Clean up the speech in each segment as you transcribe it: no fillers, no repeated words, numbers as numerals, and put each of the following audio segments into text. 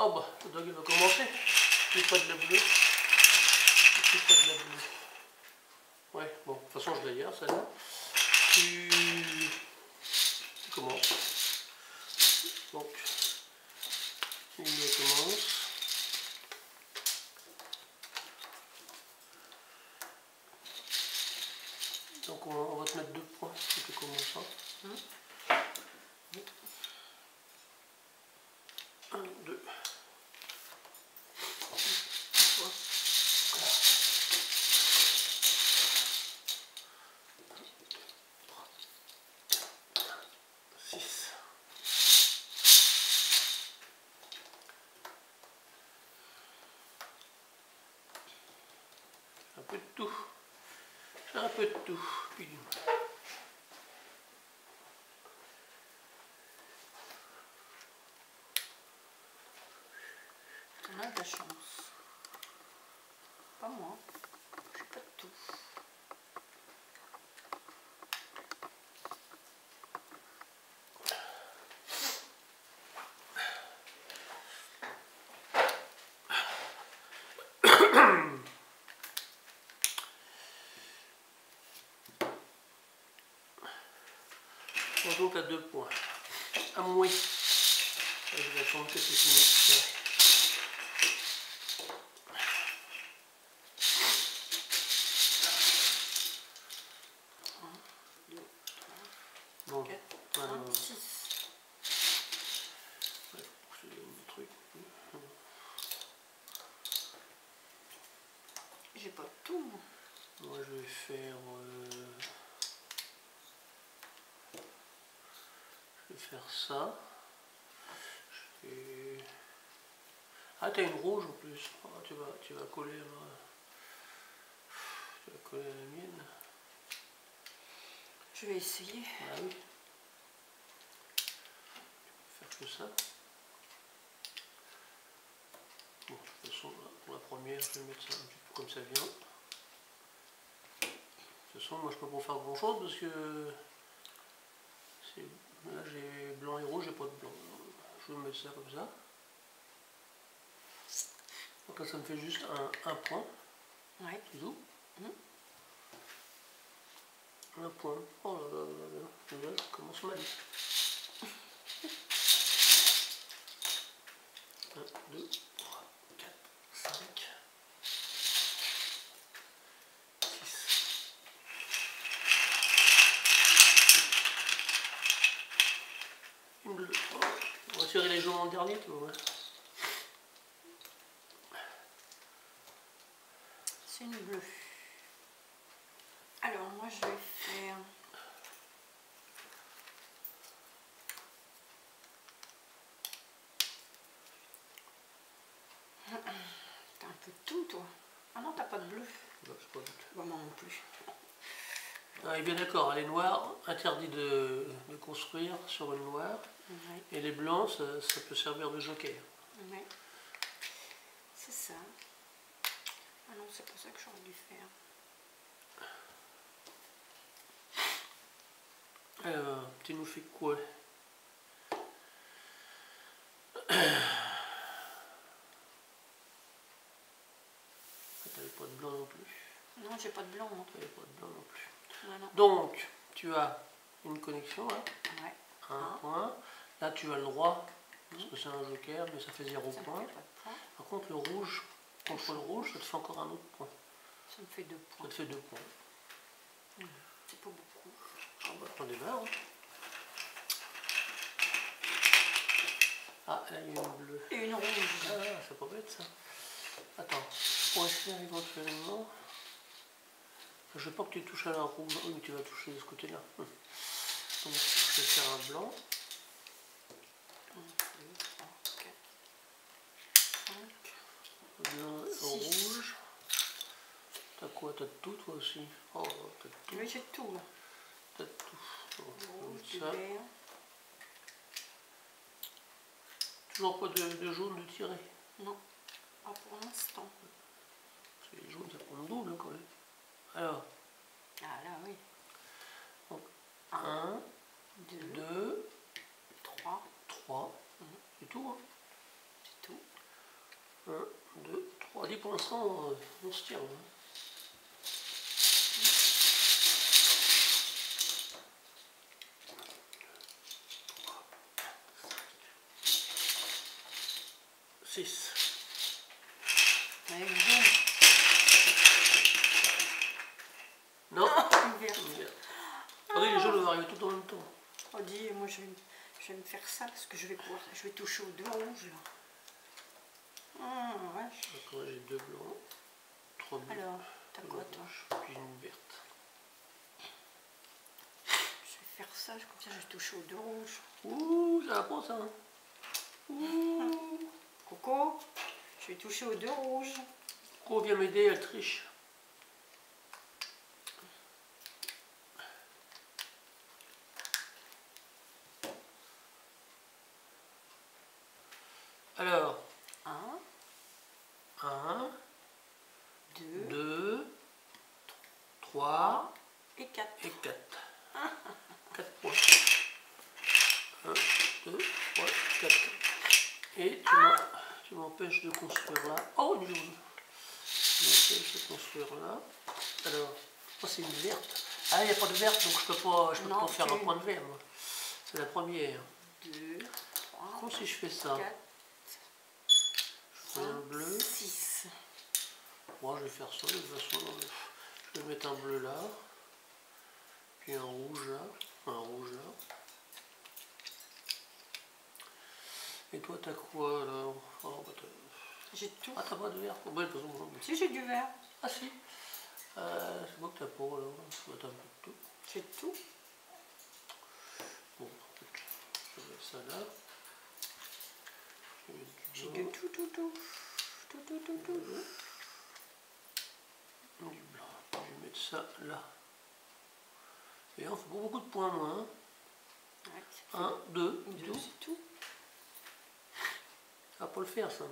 Oh bah, le dog il va commencer. Plus pas de la bleue. Plus pas de la bleue. Ouais, bon, de toute façon je l'ai hier, celle-là. Tu commences. Donc, tu commences. Donc on va te mettre 2 points si tu commences. 1, 2. Un peu de tout. Un peu de tout. On a de la chance. Pas moi. Je fais pas de tout. On donc à 2 points. À moins. Je vais attendre que c'est fini. Bon, 4, 6. J'ai pas tout. Moi je vais faire... je vais faire ça. Ah, t'as une rouge en plus. Ah, tu vas coller tu vas coller à la mienne. Je vais essayer. Ah oui. Je vais faire que ça. Bon, de toute façon, pour la première, je vais mettre ça un petit peu comme ça vient. De toute façon, moi je peux pas faire grand chose parce que là j'ai blanc et rouge, j'ai pas de blanc. Je vais mettre ça comme ça. Donc là ça me fait juste un point. Ouais. C'est tout. Un point. Oh là là là là. Déjà, je commence mal. 1, 2, 3, 4, 5, 6. Une bleue. Oh. On va tirer les jaunes en dernier, tu vois. C'est une bleue. Alors moi je vais faire... T'as un peu de tout toi. Ah non, t'as pas de bleu. Non, c'est pas bleu. Bon, moi non plus. Ah, et bien d'accord, les noirs, interdit de construire sur une noire. Ouais. Et les blancs, ça peut servir de joker. Ouais. C'est ça. Ah non, c'est pas ça que j'aurais dû faire. Alors, tu nous fais quoi? T'avais pas de blanc non plus. Non, j'ai pas de blanc. Hein. T'avais pas de blanc non plus. Non, non. Donc, tu as une connexion là. Ouais. Un point. Là, tu as le droit, parce que c'est un joker, mais ça fait 0 point. Par contre, le rouge, contre le rouge, ça te fait encore un autre point. Ça me fait 2 points. Ça te fait 2 points. C'est pas beaucoup. Ah bah, on démarre. Hein. Ah, là, il y a une bleue. Et une rouge. Ah, c'est pas bête ça. Attends, pour essayer éventuellement. Je veux pas que tu touches à la rouge. Oui, mais tu vas toucher de ce côté-là. Donc, je vais faire un blanc. 1, 2, 3, 4, 5. Blanc et rouge. T'as quoi? T'as tout toi aussi? Oh, t'as tout. Oui, j'ai tout là. T'as tout. Bon, Rouge, du ça. vert. Toujours pas de jaune de tirer. Non, pas pour l'instant. Parce que les jaunes, ça prend le double quand même. Alors. Ah là, oui. Donc, 1, 2, 3. 3. C'est tout, hein? C'est tout. On dit pour l'instant, on se tient. Hein. Six. Ouais, jaune. Non. Une verte. Regardez, les jaunes vont arriver tout en même temps. On dit, moi je vais me faire ça parce que je vais toucher aux deux rouges là. Ah, ouais. D'accord, j'ai deux blancs, trois bleus. Alors, t'as quoi toi? Puis une verte. Je vais faire ça, comme ça je vais toucher aux deux rouges. Ouh, ça va pas ça. Ouh. Coco, je vais toucher aux deux rouges. Coco vient m'aider, elle triche. Alors, 1, 2, 3 et 4. Et 4. 4 points. 1, 2, 3, 4. Et tu m'empêches de construire là. Oh, une jaune. Tu m'empêches de construire là. Alors, oh, c'est une verte. Ah, il n'y a pas de verte, donc je peux pas faire un point de vert, moi. C'est la première. 2, 3. Comment si je fais ça? 4. Je fais un bleu. 6. Moi, je vais faire ça de toute façon. Je vais mettre un bleu là. Puis un rouge là. Un rouge là. Et toi, t'as quoi là? Oh, bah, j'ai tout. ah, t'as pas de vert? Oh, bah, de toute façon, Si, j'ai du vert. ah, si. C'est beau que t'as pas là. Ça va être un peu de tout. J'ai tout. Bon, je vais mettre ça là. J'ai de tout. Du blanc. Je vais mettre ça là. Et on fait pas beaucoup de points, moi. Hein. Ouais, 1, 2, c'est tout. Ça va pas le faire, ça.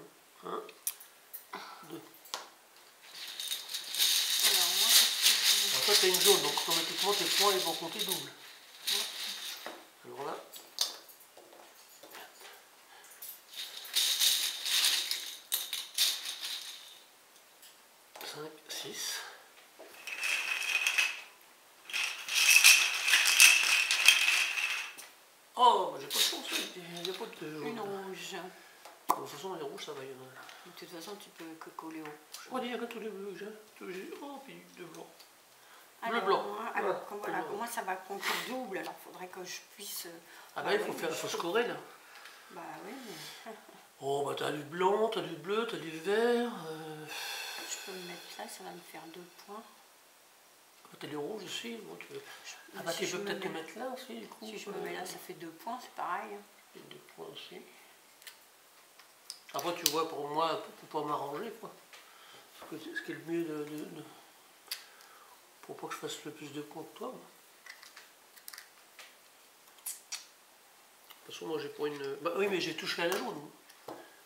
1, 2. Alors, moi, Alors, toi, tu as une jaune, donc automatiquement, tes points ils vont compter double. Alors là. 5, 6. Oh, j'ai pas de chance, il n'y a pas de jaune. une rouge. De toute façon, les rouges, ça va, il y en a. De toute façon, tu peux que coller au rouge. Oh, il y a que tous les bleus que j'ai. Oh, puis deux blancs. Alors, blanc. Moi, ça va compter double, alors il faudrait que je puisse... Ah bah, il faut scorer, là. Bah oui, mais... Oh, bah, t'as du blanc, t'as du bleu, t'as du vert. Je peux me mettre là, ça va me faire 2 points. T'as du rouge aussi. Bon, ah bah, si tu peux peut-être te mettre là aussi, du coup. Si je me mets là, ça fait 2 points, c'est pareil. Et 2 points aussi. Après, tu vois, pour moi, pour pas m'arranger, quoi. Ce qui est le mieux pour pas que je fasse le plus de points que toi. Moi. De toute façon, moi, j'ai pas une... Bah oui, mais j'ai touché à la jaune.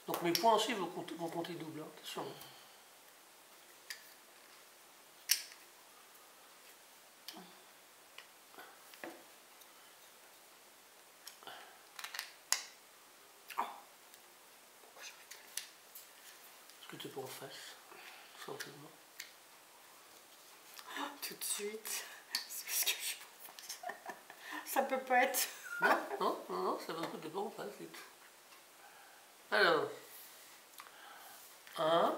Donc mes points aussi vont compter double, hein, attention. Est-ce que tu es pas en face, tout simplement? Tout de suite. C'est parce que je... Ça peut pas être... Non, ça va être pas en face, c'est tout. Alors, 1,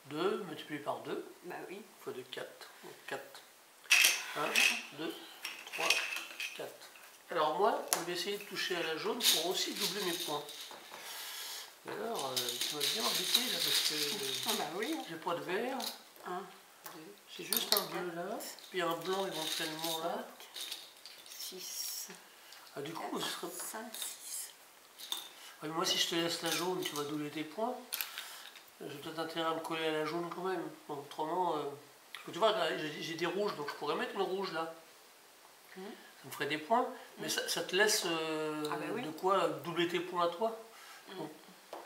2 multiplié par 2. Bah oui. Fois 2, 4. Donc 4. 1, 2, 3, 4. Alors moi, je vais essayer de toucher à la jaune pour aussi doubler mes points. Alors, tu m'as bien embêté là parce que bah oui. j'ai pas de vert. 1, 2, j'ai juste un bleu là, puis un blanc éventuellement là. 6. Ah, du coup, ce serait... 5, 6. Ouais, moi, si je te laisse la jaune, tu vas doubler tes points. J'ai peut-être intérêt à me coller à la jaune quand même. Bon, autrement, parce que tu vois, j'ai des rouges, donc je pourrais mettre une rouge là. Ça me ferait des points, mais ça te laisse de quoi doubler tes points à toi. Donc,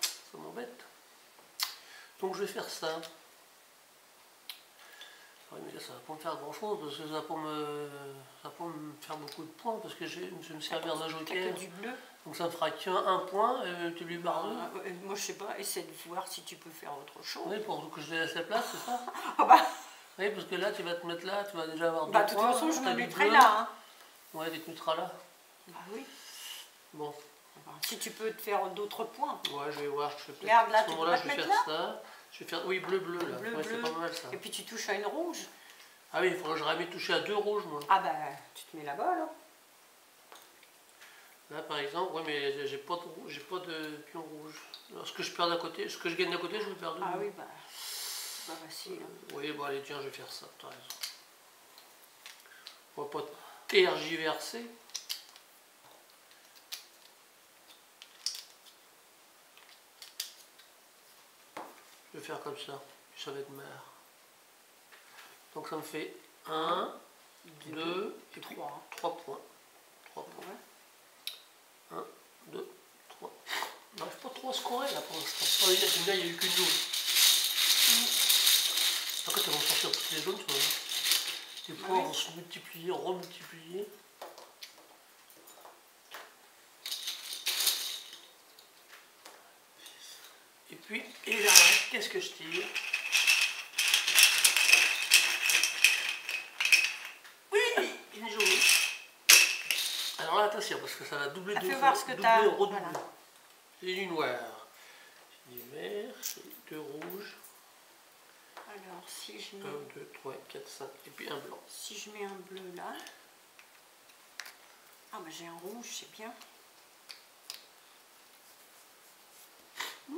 ça m'embête. Donc je vais faire ça. Oui, mais là, ça va pas me faire grand chose, parce que ça va pas me faire beaucoup de points, parce que je vais me servir d'un joker. Du bleu. Donc ça ne fera qu'un point, multiplié par 2. Moi je sais pas, essaie de voir si tu peux faire autre chose. Oui, pour que je laisse la place, c'est ça? Ah bah, Oui, parce que là, tu vas te mettre là, tu vas déjà avoir 2 bah de toute points. façon je t'as me du mettrai bleu. là. Hein. Ouais, tu te mettras là. Bah oui. Bon. Bah, si tu peux te faire d'autres points. Ouais, je vais voir. Je vais Regarde là, à ce tu peux moment-là, pas je te vais mettre faire là. ça. Je vais faire, oui, bleu, là. Bleu, Ouais, bleu. c'est pas mal ça. Et puis tu touches à une rouge. Ah oui, il faudrait que j'aurais aimé toucher à 2 rouges, moi. Ah bah tu te mets là-bas là. Là, par exemple, ouais, mais j'ai pas de pion rouge. Alors, ce que je perds d'un côté, ce que je gagne d'un côté, je le perds de Ah l'autre. oui, bah c'est pas facile. Hein. Oui, bon, allez, tiens, je vais faire ça, t'as raison. On va pas tergiverser. Je vais faire comme ça, ça va être marre. Donc ça me fait 1, 2 et 3. 3 points. 3 points. Ouais. 1, 2, 3. On n'arrive pas trop à scorer là pour l'instant. Oh, il y a eu qu'une jaune. Après, elles vont sortir toutes les jaunes, tu vois. Les points vont se multiplier, remultiplier. Et puis, et là, qu'est-ce que je tire? Oui, une jaune. Alors là, attention, parce que ça va doubler deux Fais fois. voir ce que tu as. Redoubler. Voilà. J'ai du noir. J'ai du vert, j'ai 2 rouges. Alors si je mets... 1, 2, 3, 4, 5. Et puis un blanc. Si je mets un bleu là. Ah bah j'ai un rouge, c'est bien.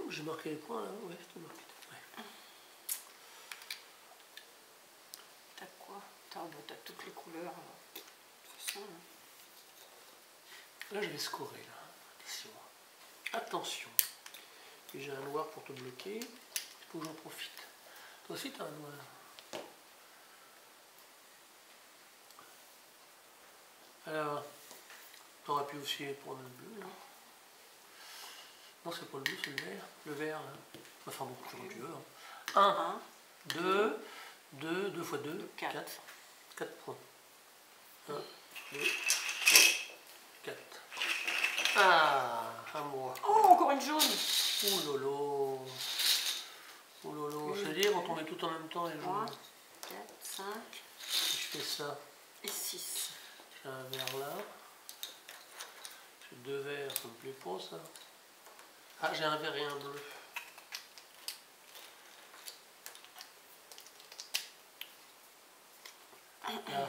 J'ai marqué les points là, ouais, c'est marqué. Ouais. T'as quoi? T'as toutes les couleurs. De toute façon. Là, je vais scorer là. Attention. Attention. Et j'ai un noir pour te bloquer. Il faut que j'en profite. Toi aussi, t'as un noir. Alors, t'aurais pu aussi prendre le bleu là. Non, c'est pas le bleu, c'est le vert. Le vert là. Enfin bon, tu veux. 1, 2, 2 fois 2, 4. 4 points. 1, 2, 3, 4. Ah, à moi. Oh, encore une jaune. Ouh lolo. Ouh lolo. C'est-à-dire quand on met tout en même temps les jaunes. 4, 5. Si je fais ça. Et 6. J'ai un vert là. J'ai 2 verts, ça me plaît pas ça. Ah, j'ai un vert et un bleu. Là,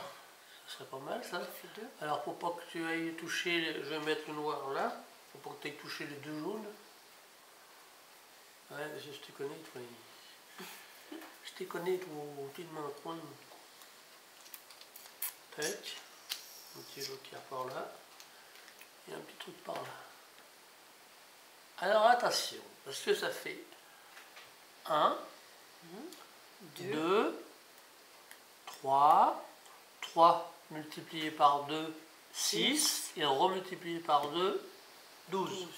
ça serait pas mal ça. Alors pour pas que tu ailles toucher, je vais mettre le noir là. Pour pas que tu ailles toucher les 2 jaunes. Ouais, je te connais, toi. Je te connais, toi, tu te mets un coin. Tac. Un petit joker par là. Et un petit truc par là. Alors attention, parce que ça fait 1, 2, 3, 3 multiplié par 2, 6, et remultiplié par 2, 12.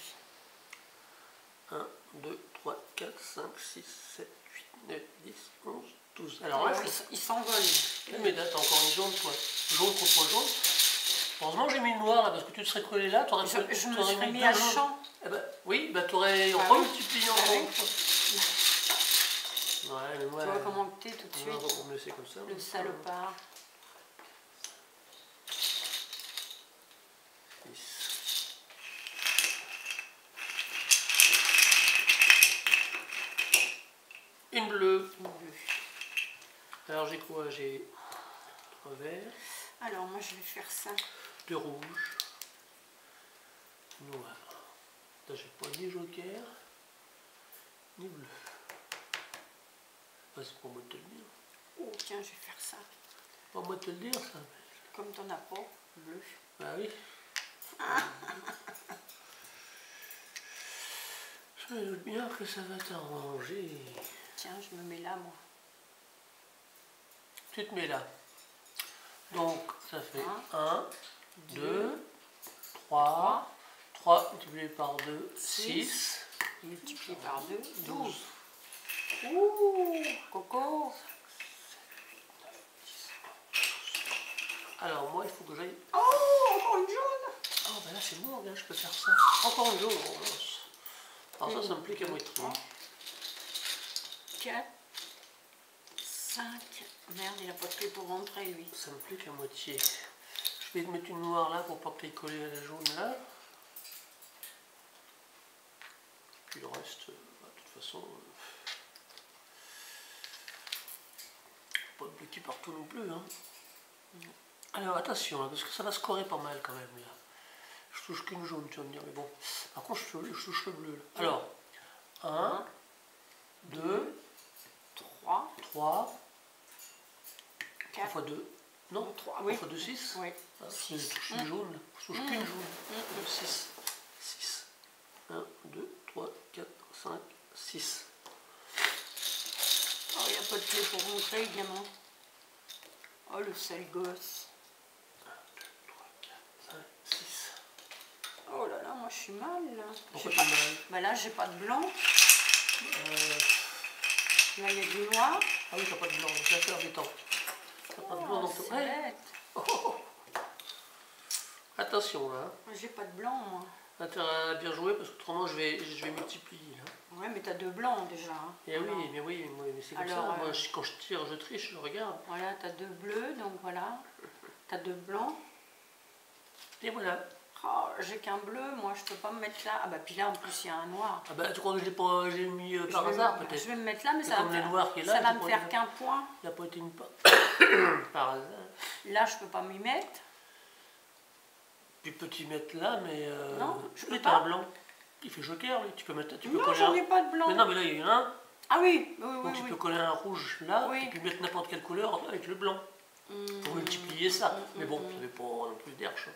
1, 2, 3, 4, 5, 6, 7, 8, 9, 10, 11, 12. Alors là, il s'envole. Oui, mais là, t'as encore une jaune, toi. Jaune contre jaune. Heureusement, j'ai mis le noir là, parce que tu te serais collé là, t'aurais Je me serais mis à champ. Eh ben, oui, bah t'aurais remultiplié encore une fois. Ouais, mais moi. Tu vois comment t'es tout de suite. On me laisser comme ça. Le salopard. Une bleue. Une bleue. Alors j'ai quoi? J'ai 3 verts. Alors moi je vais faire ça. 2 rouges. Noir. Là j'ai pas ni joker, ni bleu. Bah, c'est pas moi de te le dire. Oh tiens, je vais faire ça. Pas moi de te le dire ça. Comme t'en as pas, bleu. Bah oui. Je me doute bien que ça va t'arranger. Tiens, je me mets là, moi. Tu te mets là. Donc, ça fait 1, 2, 3, 3 multiplié par 2, 6. Multiplié par 2, 12. 12. Ouh, Coco. Alors, moi, il faut que j'aille... Oh, encore une jaune. Ah ben là c'est bon, regarde, je peux faire ça. Encore une jaune, oh, mince. Alors ça me plaît qu'à moitié. 4, 5. Merde, il n'a pas de clé pour rentrer lui. Ça me plaît qu'à moitié. Je vais mettre une noire là pour pas qu'elle colle à la jaune là. Puis le reste, bah, de toute façon, pas de bloquer partout non plus. Hein. Alors attention, là, parce que ça va scorer pas mal quand même là. Je touche qu'une jaune, tu vas me dire, mais bon. Par contre, je touche le bleu. Là. Alors, 1, 2, 3, 3, 4 fois 2. Non, 3, 3 fois 2, 6. Oui. Ah, je touche une jaune, je touche qu'une jaune. 6. 6. 1, 2, 3, 4, 5, 6. Oh, il n'y a pas de clé pour rentrer, évidemment. Oh, le sale gosse. 1, 2, 3, 4, 5, 6. Oh là là, moi je suis mal là. Pourquoi tu as mal? Bah là, j'ai pas de blanc. Là, il y a du noir. Ah oui, t'as pas de blanc, c'est assez embêtant. T'as pas de blanc dans ton... C'est bête. Oh, oh, oh. Attention là. Moi, j'ai pas de blanc, moi. Intérêt à bien jouer parce qu'autrement je vais multiplier là. Ouais, mais t'as 2 blancs déjà. Hein. Et Voilà. oui, mais c'est comme Alors, ça. Moi, quand je tire, je triche, je regarde. Voilà, t'as 2 bleus, donc voilà. T'as 2 blancs. Et voilà. Oh, j'ai qu'un bleu, moi je peux pas me mettre là. Ah bah puis là en plus il y a un noir. Ah bah tu crois que j'ai mis par hasard peut-être? Je vais me mettre là, mais ça va me faire, noir qui est là, ça va me faire qu'un point. Il n'a pas été une par hasard. Là je peux pas m'y mettre. Tu peux t'y mettre là, mais non, je peux t'as pas. un blanc. Il fait joker, lui. Tu peux mettre. Tu peux non, j'en ai pas de blanc. Mais non, mais là il y en a un. Ah oui, donc tu peux coller un rouge là, et puis mettre n'importe quelle couleur avec le blanc. Pour multiplier ça. Mais bon, tu n'avais pas non plus d'herche.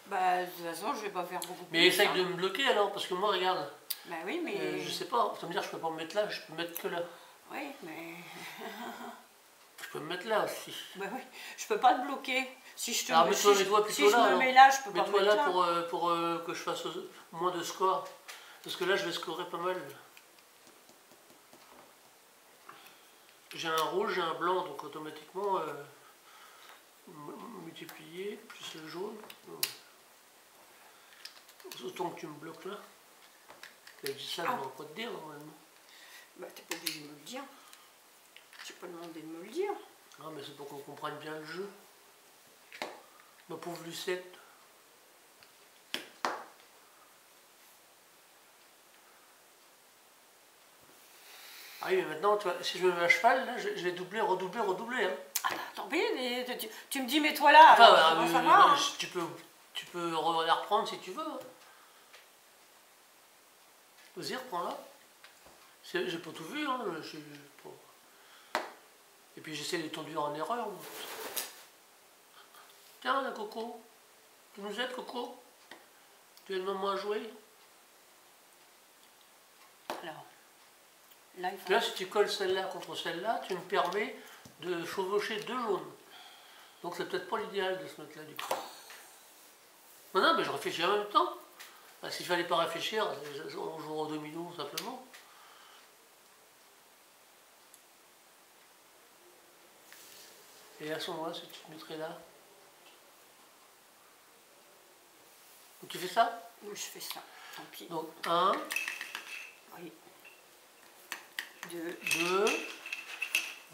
Bah de toute façon je vais pas faire beaucoup plus. Mais essaye de me bloquer alors, parce que moi regarde. Bah oui, mais. Je sais pas, ça veut dire que je peux pas me mettre là, je peux me mettre que là. Oui, mais. Je peux me mettre là aussi. Bah oui, je peux pas te bloquer. Si je te alors mets-toi plutôt si là. Je me mets là, je peux pas me mets-toi mettre là pour que je fasse moins de score. Parce que là je vais scorer pas mal. J'ai un rouge, j'ai un blanc, donc automatiquement multiplier plus le jaune. Autant que tu me bloques là. Tu as dit ça, je ne pas te dire normalement. Bah t'es pas obligé de me le dire. J'ai pas demandé de me le dire. Non mais c'est pour qu'on comprenne bien le jeu. Ma pauvre Lucette. Ah oui mais maintenant tu vois, si je me mets à cheval, là, je vais doubler, redoubler. Hein. Ah bah tant pis, tu me dis mets-toi là. Enfin, ça va, hein. tu peux la reprendre si tu veux. Hein. Vas-y, reprends-la. J'ai pas tout vu, hein. Et puis j'essaie de t'induire en erreur. Tiens, la Coco. Tu nous aides, Coco? Tu as le moment à jouer? Alors, là, il faut... Là, si tu colles celle-là contre celle-là, tu me permets de chevaucher 2 jaunes. Donc c'est peut-être pas l'idéal de se mettre là du coup. Non, mais je réfléchis en même temps. S'il fallait pas réfléchir, on joue au domino simplement. Et à ce moment-là, si tu te mettrais là. Donc tu fais ça? Oui, je fais ça. Tant pis. Donc 1, oui.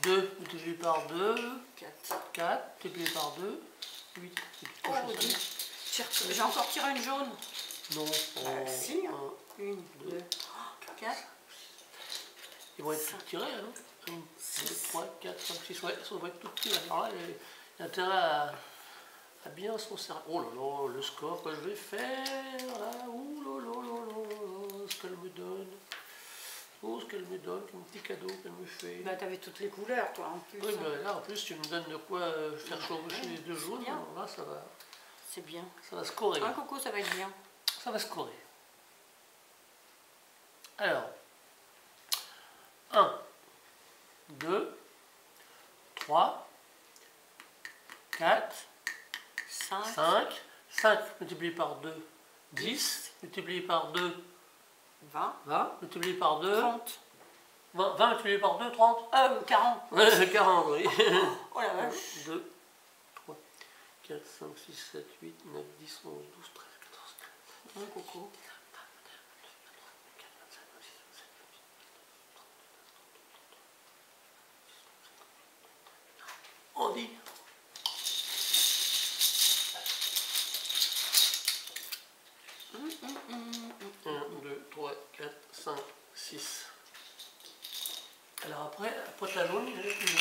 2 multiplié par 2, 4 multiplié par 2, 8. Oh, j'ai encore tiré une jaune. Non. Si. 1, 2, 4. Ils vont être tous tirés, hein. 1, 2, 3, 4, 5, 6. Ouais, ça va être tout tiré. Alors là, il y a intérêt à bien se conserver. Oh là là, le score que je vais faire. Là. Ouh là là là là, ce qu'elle me donne. Oh, ce qu'elle me donne, comme petit cadeau qu'elle me fait. Bah, t'avais toutes les couleurs, toi, en plus. Oui, mais là, en plus, tu me donnes de quoi faire chevaucher les 2 jaunes. Alors là, ça va. C'est bien. Ça va scorer. Un Coco, ça va être bien. Ça va scorer. Alors, 1, 2, 3, 4, 5 multiplié par 2, 10, multiplié par 2, 20, multiplié par 2, 30. 20 multiplié par 2, 30. 40. Ouais, c'est 40, oui. Oh la vache. 2, 3, 4, 5, 6, 7, 8, 9, 10, 11, 12, 13, Un coco. On dit. 1, 2, 3, 4, 5, 6. Alors après la jaune, il y a plus.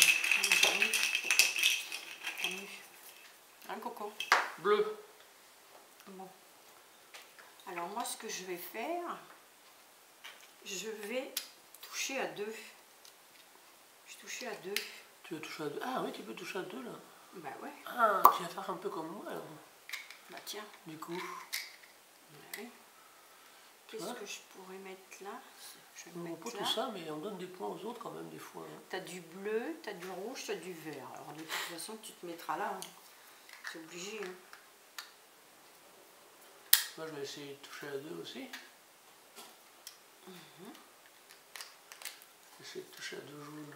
Un coco. Bleu. Bon. Alors moi, ce que je vais faire, je vais toucher à 2. Je touche à 2. Tu veux toucher à 2? Ah oui, tu peux toucher à 2 là. Bah ouais. Ah, tu vas faire un peu comme moi alors. Bah tiens. Du coup. Bah oui. Qu'est-ce que je pourrais mettre là? Je vais On mettre pas là. tout ça, mais on donne des points aux autres quand même des fois. Hein. T'as du bleu, t'as du rouge, t'as du vert. Alors de toute façon, tu te mettras là. Hein. C'est obligé. Hein. Moi, je vais essayer de toucher à 2 aussi. Essayer de toucher à 2 jaunes.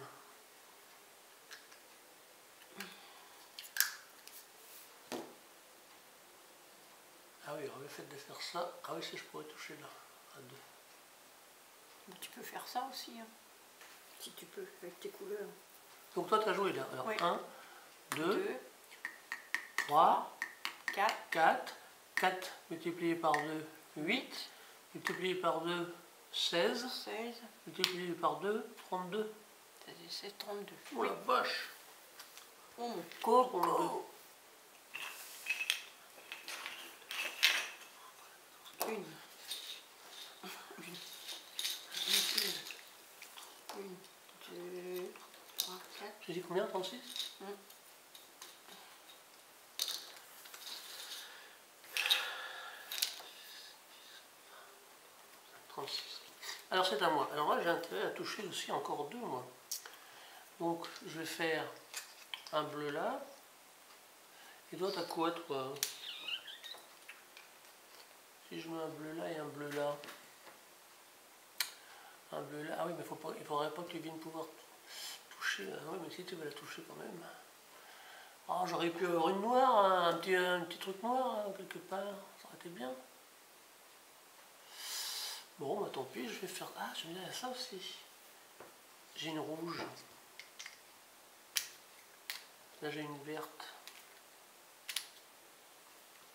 Ah oui, alors le fait de faire ça, ah oui, si je pourrais toucher là, à 2. Mais tu peux faire ça aussi. Hein. Si tu peux, avec tes couleurs. Donc toi, tu as joué là. Alors oui. 1, 2, 2, 3, 4, 4, 4 multiplié par 2, 8, multiplié par 2, 16, 16, multiplié par 2, 32. C'est 32. Oh oui. La vache! Oh mon coco! Une, 2, 3, 4. Tu dis combien? 36? 36. Alors c'est à moi. Alors moi j'ai intérêt à toucher aussi encore 2 moi. Donc je vais faire un bleu là. Et toi t'as quoi toi? Si je mets un bleu là et un bleu là. Un bleu là. Ah oui mais il faudrait pas que tu viennes pouvoir toucher. Ah oui mais si tu vas la toucher quand même. Ah j'aurais pu avoir une noire, hein, un petit truc noir hein, quelque part. Ça aurait été bien. Bon bah tant pis, je vais faire. Ah je vais ça aussi. J'ai une rouge. Là j'ai une verte.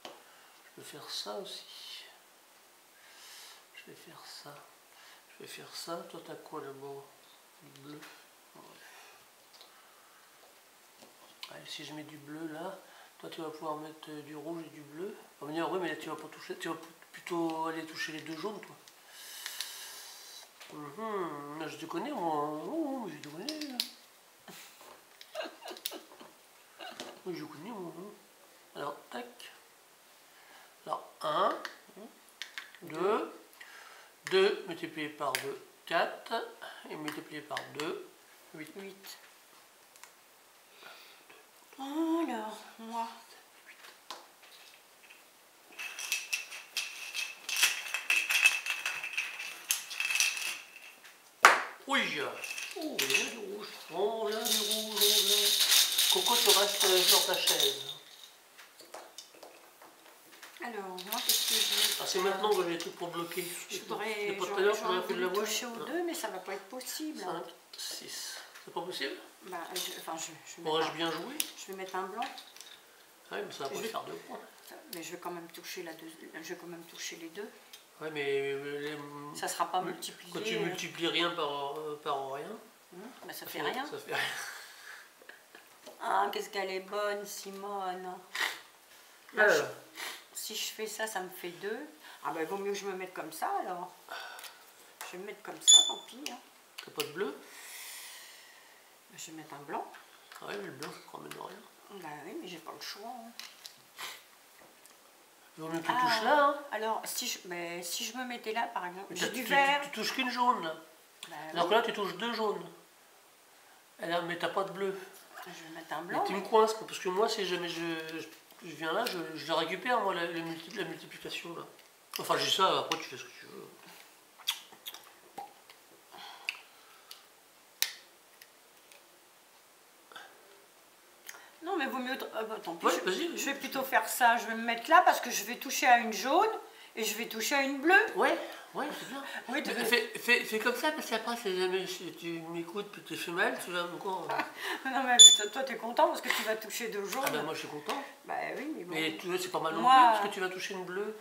Je vais faire ça aussi. Je vais faire ça. Je vais faire ça. Toi t'as quoi là-bas? Du bleu. Ouais. Allez, si je mets du bleu là, toi tu vas pouvoir mettre du rouge et du bleu. On va me dire oui mais là tu vas pas toucher, tu vas plutôt aller toucher les 2 jaunes toi. Je te connais moi. Oh, je te connais. Oui, je connais moi. Alors, tac. Alors, 1, 2, 2 multiplié par 2, 4. Et multiplié par 2, 8. 8. Alors, moi. Oui. Oh, il y a du rouge. Oh, là, du rouge, oh, là. Coco, tu restes sur ta chaise. Alors, moi, qu'est-ce que je vais faire? Ah, c'est maintenant que j'ai tout pour bloquer. J'aurais voulu toucher aux 2, mais ça va pas être possible. 5, 6. C'est pas possible? Bah, Aurais-je bien joué? Je vais mettre un blanc. Ah oui, mais ça va pas faire 2 points. Mais je vais quand même toucher je vais quand même toucher les 2. Ouais, mais ça sera pas multiplié. Quand tu multiplies rien par rien, bah ça fait rien. Ça fait rien. Ah, qu'est-ce qu'elle est bonne, Simone. Là, si je fais ça, ça me fait 2. Ah bah il vaut mieux que je me mette comme ça alors. Je vais me mettre comme ça, tant pis. Hein. T'as pas de bleu? Je vais mettre un blanc. Ah ouais, mais le blanc, ça te ramène rien. Bah oui, mais j'ai pas le choix. Hein. Il vaut mieux que tu touches là. Hein. Alors, si je me mettais là, par exemple, j'ai du vert. Tu touches qu'une jaune là. Bah, alors que là, tu touches 2 jaunes. Là, mais t'as pas de bleu. Je vais mettre un blanc. Tu me coinces, parce que moi, si jamais je viens là, je la récupère, moi, la multiplication là. Enfin, j'ai ça, après, tu fais ce que tu veux. Non, mais vaut mieux. Tant pis. Ouais, vas-y. Je vais plutôt faire ça. Je vais me mettre là parce que je vais toucher à une jaune Et je vais toucher à une bleue. Ouais, c'est bien. Oui, Fais comme ça, parce qu'après, si jamais tu m'écoutes et tu fais mal, tu vas encore... Non, mais toi, t'es content parce que tu vas toucher 2 jaunes. Ah ben moi, je suis content. Bah oui, mais bon. Mais tu vois, c'est pas mal non Moi... plus, parce que tu vas toucher une bleue.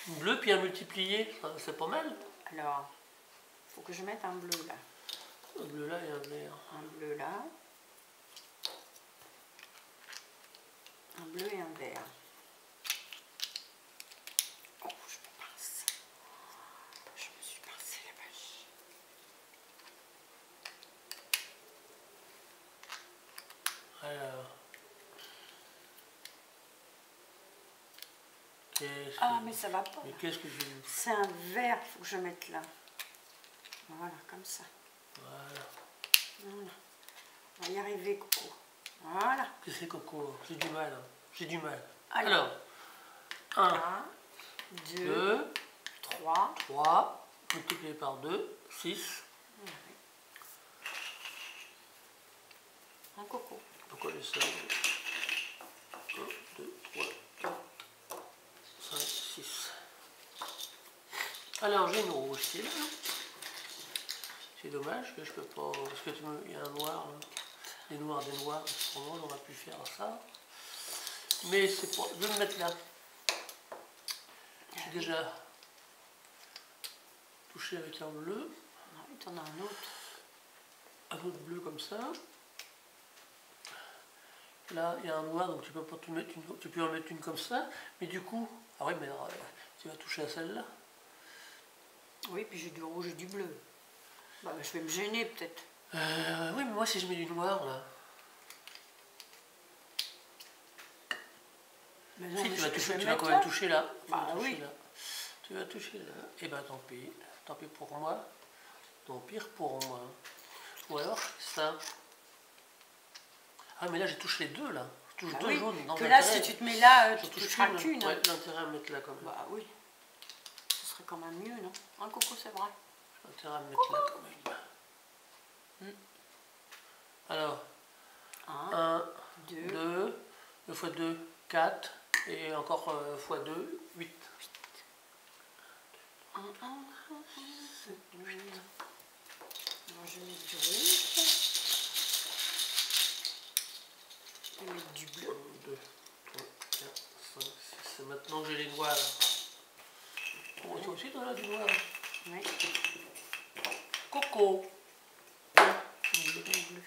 Une bleue, puis un multiplié, c'est pas mal. Alors, faut que je mette un bleu là. Un bleu là et un vert. Un bleu là. Un bleu et un vert. Oh, je me pince. Je me suis pincé la vache. Alors. Ah, mais ça va pas. Mais qu'est-ce que j'ai... C'est un vert, faut que je mette là. Voilà, comme ça. Voilà. On va y arriver, Coco. Voilà. Qu'est-ce que c'est, Coco? J'ai du mal. J'ai du mal. Alors 1, 2, 3. 3, multiplié par 2, 6. Un coco. Pourquoi les 5? 1, 2, 3, 4, 5, 6. Alors j'ai une rouge qui est là. C'est dommage que je peux pas... Parce que il y a un noir, là. Des noirs. Pour moi, on aurait pu faire ça. Mais c'est pas... Je vais me mettre là. J'ai déjà touché avec un bleu. Ah oui, t'en as un autre. Un autre bleu comme ça. Là, il y a un noir, donc tu peux pas mettre une, tu peux en mettre une comme ça. Mais du coup... Ah oui, mais alors, tu vas toucher à celle-là. Oui, puis j'ai du rouge et du bleu. Bah, je vais me gêner peut-être. Oui, mais moi, si je mets du noir, là... Mais si, non, tu vas quand même toucher là. Bah oui. Tu vas toucher là. Et ben tant pis. Tant pis pour moi. Tant pire pour moi. Ou alors ça. Ah mais là j'ai touché les deux là. Je touche deux jaunes. Non, que là si tu te mets là, tu toucheras qu'une. Ouais, l'intérêt à mettre là quand même. Bah oui. Ce serait quand même mieux, non? Un coco, c'est vrai. L'intérêt à mettre là quand même. Alors. 1, 2, 2 fois 2, 4. Et encore fois 2, 8. 1, 1, 7, 8. Alors je vais mettre du rouge. Je vais mettre du bleu. 1, 2, 3, 4, 5, 6. Maintenant j'ai les noirs. Oh, toi aussi, toi là, du noir? Oui. Coco. Bleu.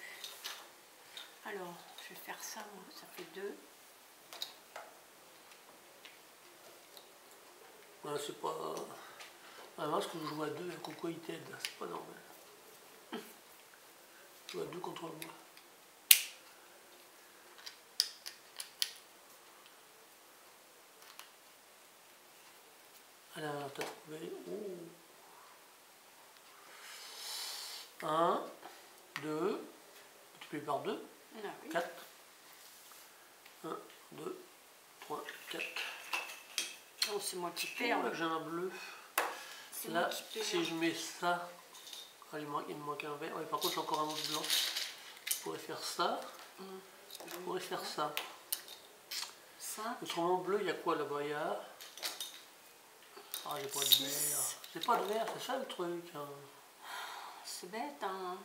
Alors, je vais faire ça, moi. Ça fait 2. Ouais, c'est pas... Moi, ce que je joue à 2, un Coco il t'aide, c'est pas normal. Je joue à 2 contre moi. Alors, t'as trouvé... Oh. 1, 2, multiplié par 2, 4. 1, 2, 3, 4. Oh, c'est moi qui perds. J'ai un bleu. Là, si je mets ça, il me manque un vert. Ouais, par contre, j'ai encore un autre blanc. Je pourrais faire ça. Je pourrais faire ça. Autrement, bleu, il y a quoi là-bas? Il y a... Ah, j'ai pas de vert. C'est pas de vert, c'est ça le truc. Hein. C'est bête, hein.